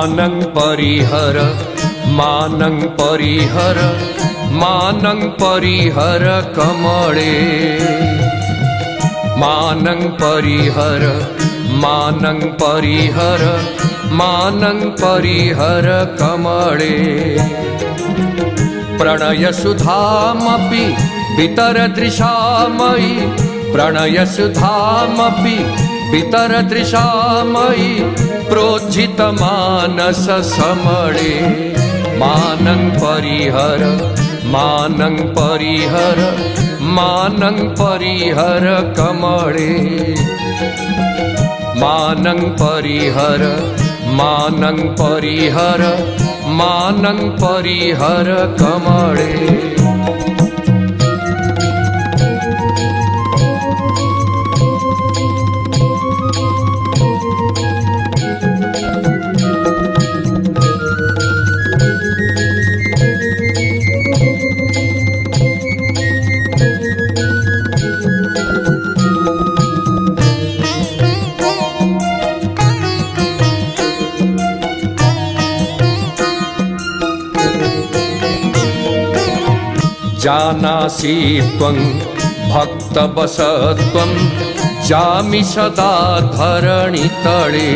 मानं परिहर मानं परिहर मानं परिहर कमळे मानं परिहर मानं परिहर मानं परिहर कमळे प्रणयसुधामपि पितरदृशामयि प्रणयसुधामपि पितरदृशामयि प्रोज्झितमानस समळे मानं परिहर मानं परिहर मानं परिहर कमळे मानं परिहर मानं परिहर मानं परिहर कमळे जानासि त्वं भक्तवशत्वं जामि सदा धरणितले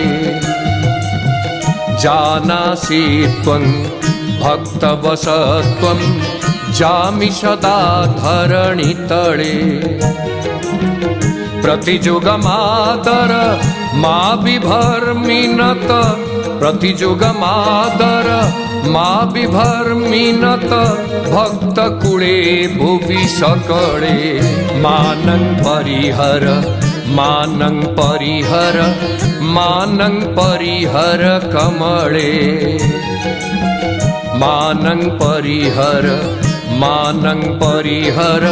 जानासि त्वं भक्तवशत्वं जामि सदा धरणितले प्रतिजुगमादर मा बिभर्मिनत प्रतिजुगमादर मा बिभर्मिनत भक्तकुले भुवि सकळे मानं परिहर मानं परिहर मानं परिहर कमळे मानं परिहर मानं परिहर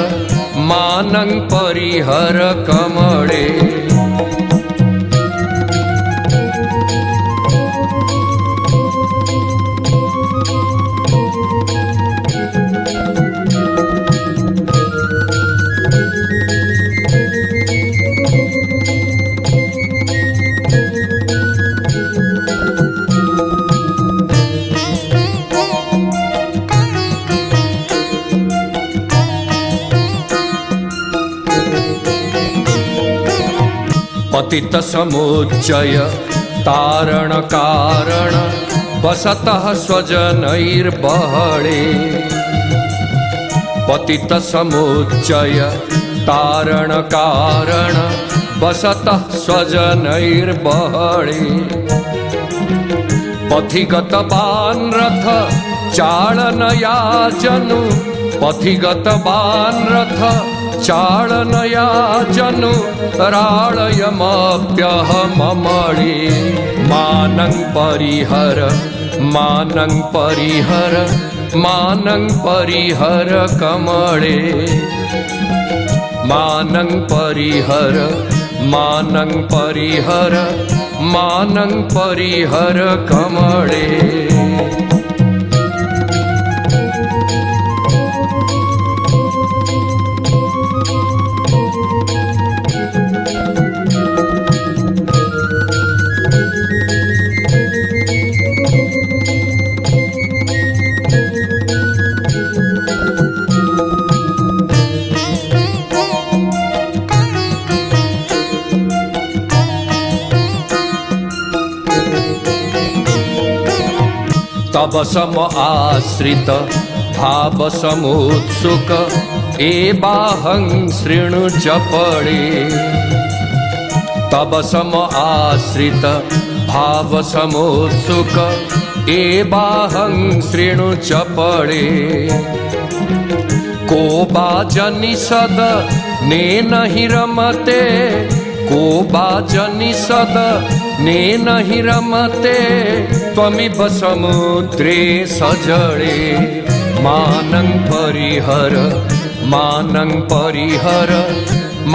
मानं परिहर कमळे पतित समुच्चय तारण कारण वसतः स्वजनैर्बहळे पतित समुच्चय तारण कारण वसतः स्वजनैर्बहळे पथिगत बानरथ चालनया जनु पथिगत बानरथ चालनया जनु राळयमप्यहममळे मानं परिहर मानं परिहर मानं परिहर कमळे मानं परिहर मानं परिहर मानं परिहर कमळे तब सम आश्रित भाव समुत्सुक एबाहं शृणु चपळे तब सम आश्रित भाव समुत्सुक एबाहं शृणु चपळे को बाजनिषद नेन हि रमते को बाजनिषद नेन हि रमते त्वमिव समुद्रे सजळे मानं परिहर मानं परिहर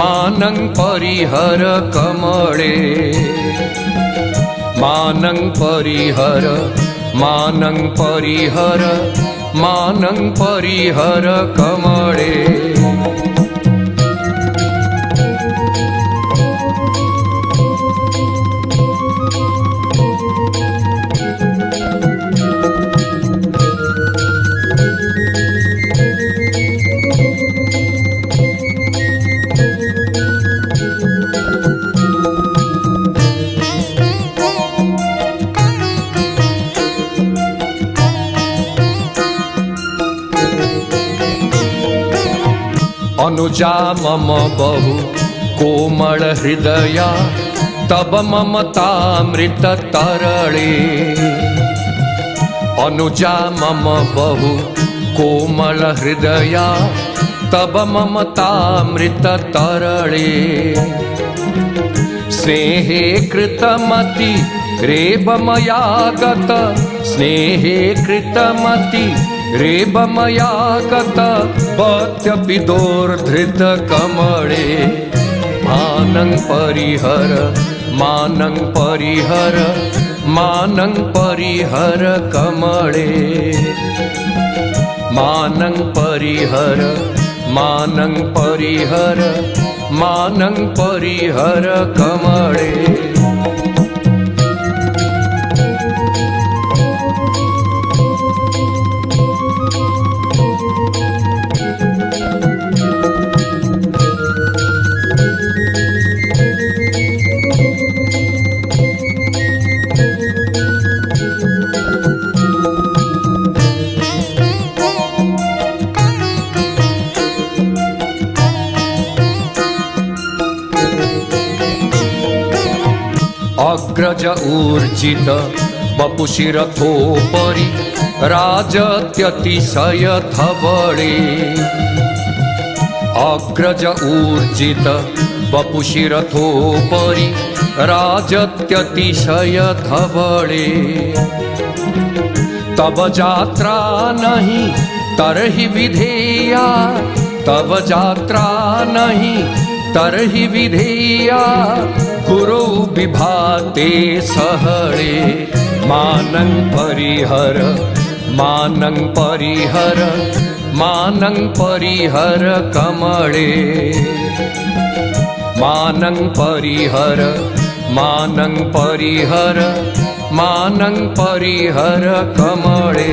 मानं परिहर कमळे मानं परिहर मानं परिहर मानं परिहर कमळे अनुजा मम बहु कोमल हृदया तब ममतामृत तरले। अनुजा मम बहु कोमल हृदया तब ममतामृत तरले। स्नेहे कृतमति रेबमया गत, स्नेहे कृतमति रेबमया गत पत्यपिदोर्धृत कमले। मानं परिहर मानं परिहर मानं परिहर कमले। मानं परिहर मानं परिहर मानं परिहर कमले। अग्रज ऊर्जित वपुशिरथोपरि राजत्यतिशय धवळे। अग्रज ऊर्जित वपुशिरथोपरि राजत्यतिशय धवळे। तब जात्रा नहीं तरहि विधेया, तब जात्रा नहीं तरहि विधेया गुरु विभाते सहळे। मानं परिहर मानं परिहर मानं परिहर कमले। मानं परिहर मानं परिहर मानं परिहर कमले।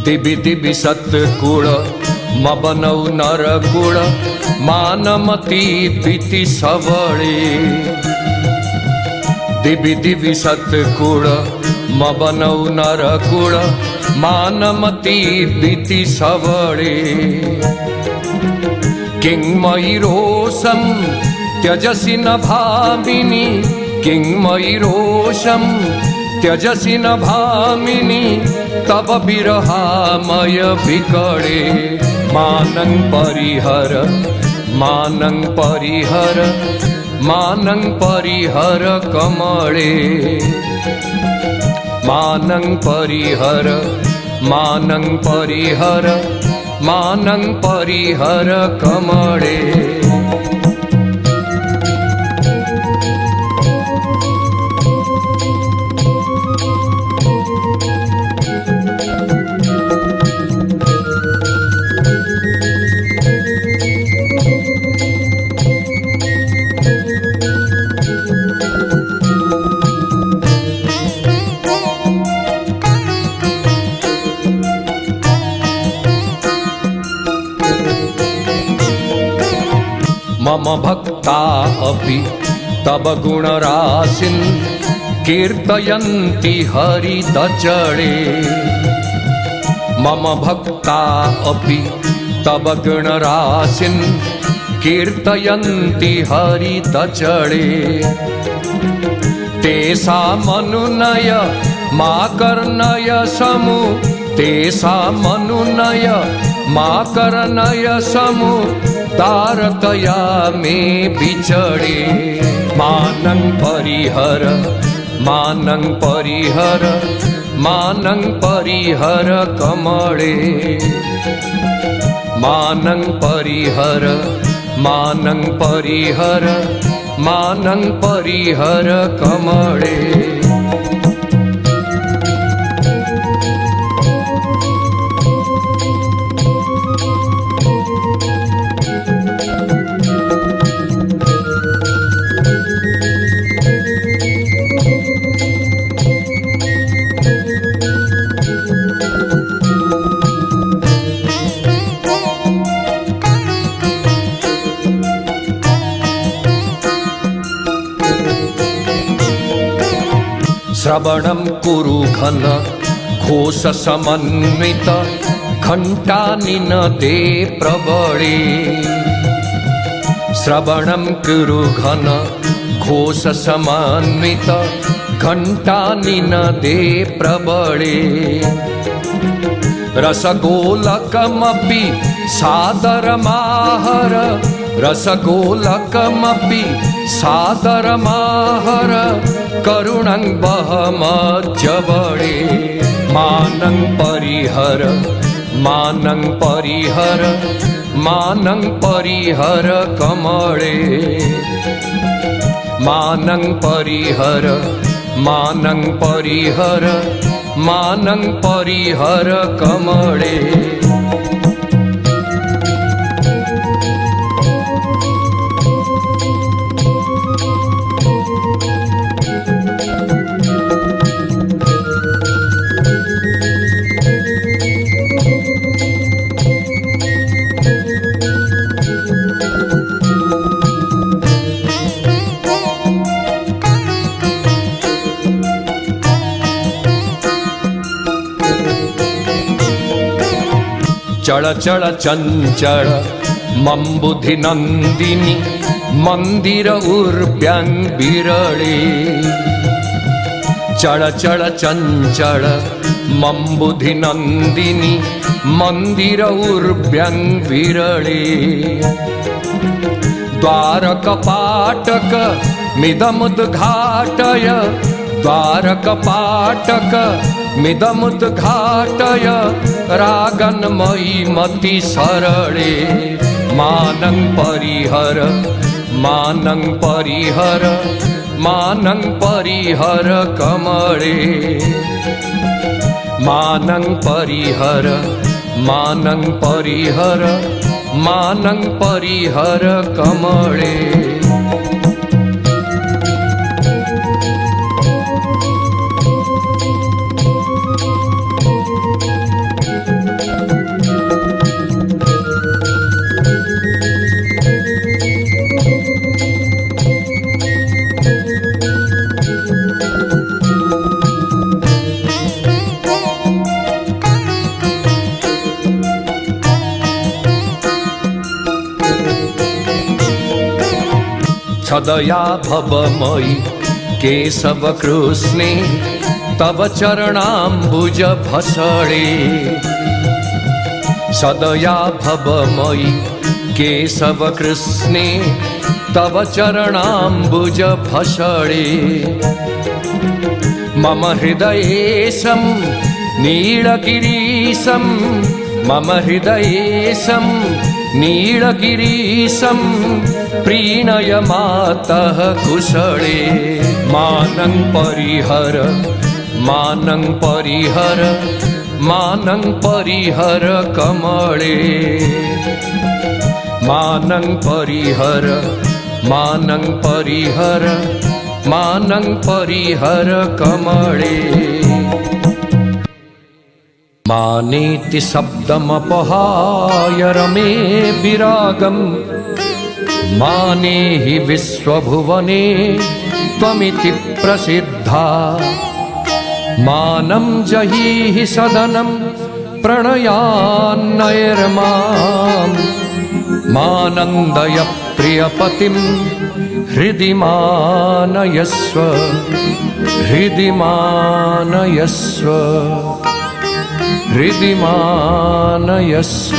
दिबि दिबि सत्कुल मबनौ नरकुल मानमती द्विति सबळे। दिबि दिबि सत्कुल मबनौ नरकुल मानमती द्विति सबळे। किंमयि रोषं त्यजसि न भामिनि, किंमयि रोषं त्यजसि न भामिनि तब विरहामय विकळे। मानं परिहर मानं परिहर मानं परिहर कमले। मानं परिहर मानं परिहर मानं परिहर कमले। मम भक्ता अपि तब गुणराशिन् कीर्तयन्ति हरिदचळे। मम भक्ता अपि तब गुणराशिन् कीर्तयन्ति हरिदचळे। तेषामनुनय मा कर्णय समु, तेषामनुनय मा कर्णय समु तारकया मे बिचळे। मानं परिहर मानं परिहर मानं परिहर कमले। मानं परिहर मानं परिहर मानं परिहर कमले। श्रवणं कुरु घन घोष समन्वित घण्टानिनदे प्रबळे श्रवणं कुरु घन घोष समन्वित घण्टानिनदे प्रबळे रसगोलकमपि सादरमाहर रसगोलकमपि सादरमाहर करुणं बहमज्जबळे मानं परिहर मानं परिहर मानं परिहर कमळे मानं परिहर मानं परिहर मानं परिहर कमळे चल चल चंचल मम बुद्धि नंदिनी मंदिर उर्व्यं विरले चल चल चंचल मम बुद्धि नंदिनी मंदिर उर्व्यं विरले द्वारकपाटक मिदमुद्घाटय द्वारकपाटक मिदमुद्घाटय रागन्मयी मति सरळे मानं परिहर मानं परिहर मानं परिहर कमळे मानं परिहर मानं परिहर मानं परिहर कमळे सदया भवमयि केशव कृष्णे तव चरणाम्बुज भसळे सदया भवमयि केशव कृष्णे तव चरणाम्बुज भसळे मम हृदयेशं नीलगिरीशं मम हृदयेशं नीलगिरीशं प्रीणय मातः कुशले मानं परिहर मानं परिहर मानं परिहर कमळे मानं परिहर मानं परिहर मानं परिहर कमळे मानेति शब्दमपहाय रमे विरागम् माने हि विश्वभुवने त्वमिति प्रसिद्धा मानं जहीहि सदनं प्रणयान्नैर्माम् मानन्दय प्रियपतिं हृदि मानयस्व हृदि मानयस्व हृदि मानयस्व।